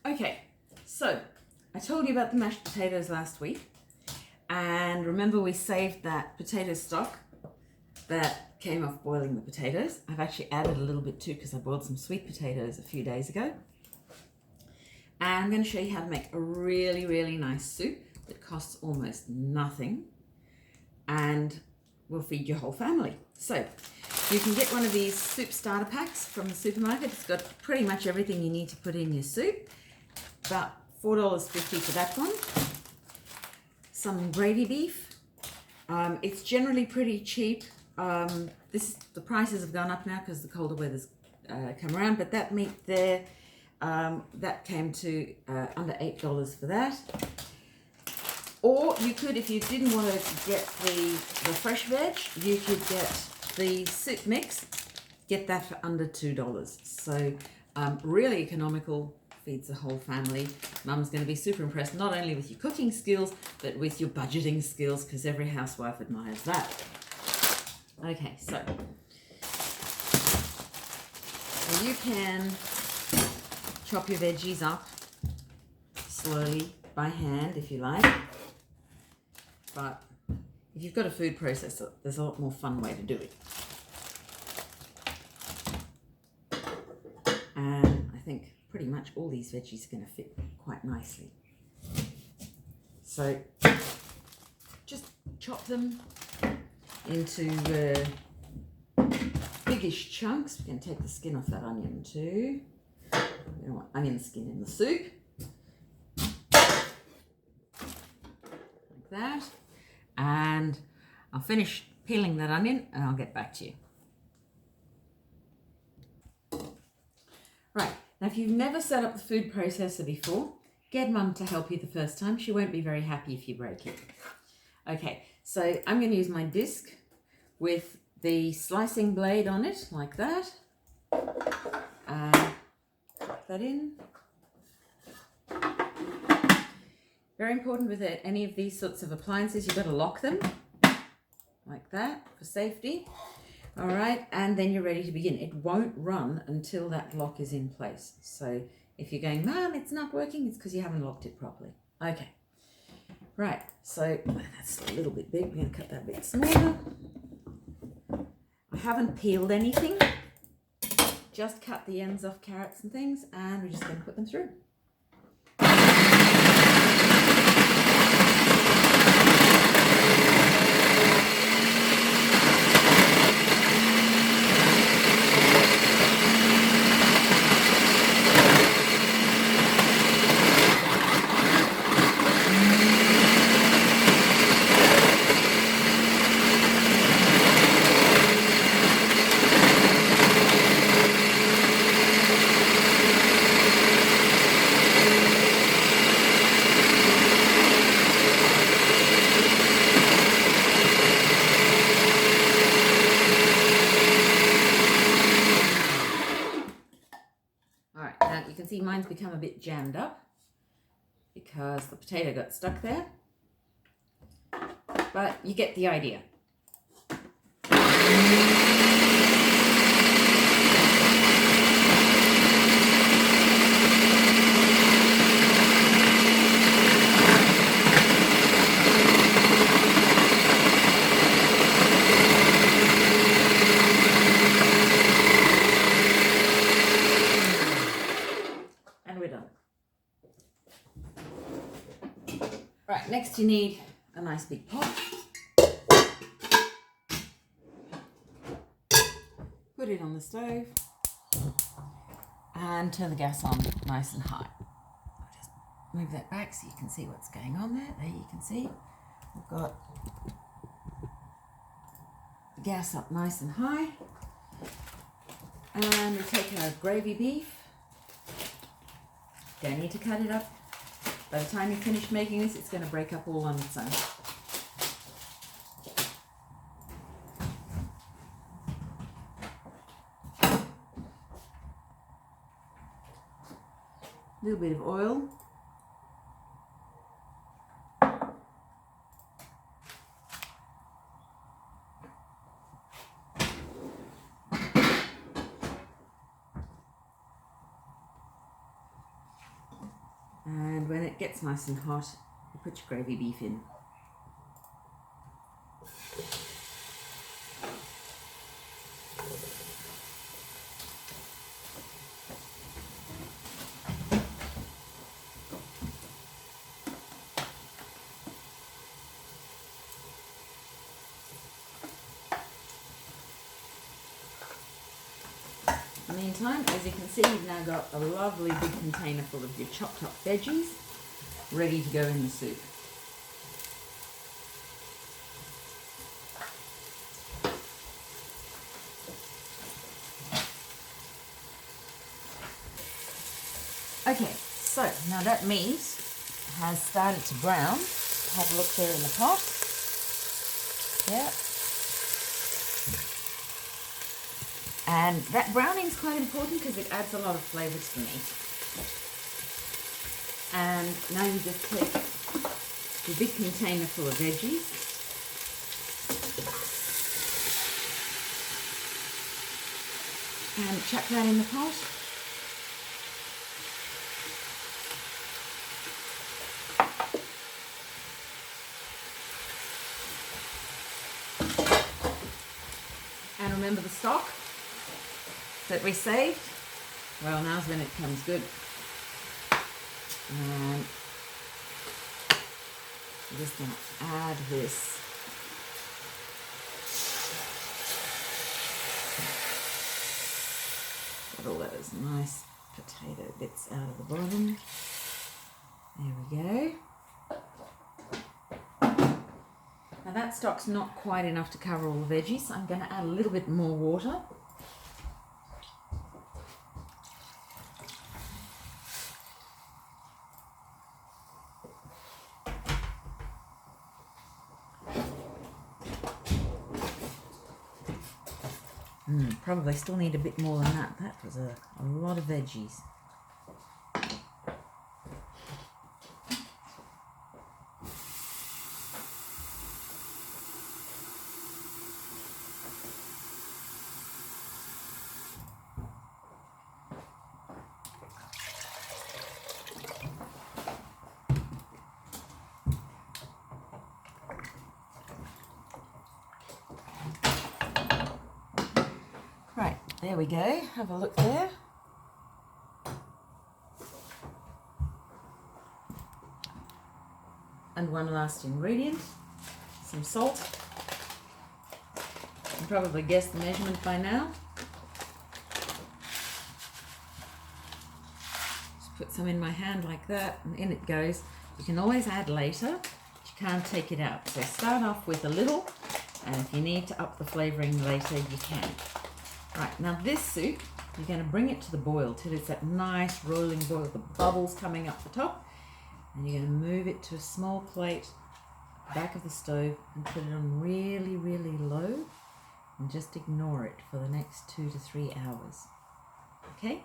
Okay, so I told you about the mashed potatoes last week, and remember we saved that potato stock that came off boiling the potatoes. I've actually added a little bit too because I boiled some sweet potatoes a few days ago. And I'm going to show you how to make a really, really nice soup that costs almost nothing and will feed your whole family. So you can get one of these soup starter packs from the supermarket. It's got pretty much everything you need to put in your soup. About $4.50 for that one. Some gravy beef. It's generally pretty cheap. The prices have gone up now because the colder weather's come around, but that meat there, that came to under $8 for that. Or you could, if you didn't want to get the fresh veg, you could get the soup mix, get that for under $2. So really economical, feeds the whole family. Mum's going to be super impressed, not only with your cooking skills, but with your budgeting skills, because every housewife admires that. Okay, so you can chop your veggies up slowly by hand if you like, but if you've got a food processor, there's a lot more fun way to do it. And I think pretty much all these veggies are going to fit quite nicely. So just chop them into biggish chunks. We're going to take the skin off that onion too. We don't want onion skin in the soup. Like that. And I'll finish peeling that onion and I'll get back to you. Right, now if you've never set up the food processor before, get Mum to help you the first time. She won't be very happy if you break it. Okay, so I'm going to use my disc with the slicing blade on it, like that. Drop that in. Very important with any of these sorts of appliances, you've got to lock them, like that, for safety. All right, and then you're ready to begin. It won't run until that lock is in place. So if you're going, Mum, it's not working, it's because you haven't locked it properly. Okay, right, so that's a little bit big. We're going to cut that a bit smaller. I haven't peeled anything, just cut the ends off carrots and things, and we're just going to put them through. You can see mine's become a bit jammed up because the potato got stuck there, but you get the idea. Right, next you need a nice big pot. Put it on the stove and turn the gas on nice and high. I'll just move that back so you can see what's going on there. There you can see we've got the gas up nice and high. And we take our gravy beef. Don't need to cut it up. By the time you finish making this, it's going to break up all on its own. A little bit of oil. And when it gets nice and hot, you put your gravy beef in. In the meantime, as you can see, you've now got a lovely big container full of your chopped up veggies ready to go in the soup. Okay, so now that meat has started to brown. Have a look there in the pot. Yeah. And that browning is quite important because it adds a lot of flavour to the meat. And now you just take your big container full of veggies. And chuck that in the pot. And remember the stock that we saved? Well, now's when it comes good. And I'm just going to add this. Get all those nice potato bits out of the bottom. There we go. Now that stock's not quite enough to cover all the veggies, so I'm going to add a little bit more water. Probably still need a bit more than that. That was a lot of veggies. Right, there we go. Have a look there. And one last ingredient, some salt. You can probably guess the measurement by now. Just put some in my hand like that, and in it goes. You can always add later, but you can't take it out. So start off with a little, and if you need to up the flavouring later, you can. Right, now this soup, you're going to bring it to the boil till it's that nice rolling boil, the bubbles coming up the top. And you're going to move it to a small plate, back of the stove, and put it on really, really low. And just ignore it for the next 2 to 3 hours. Okay?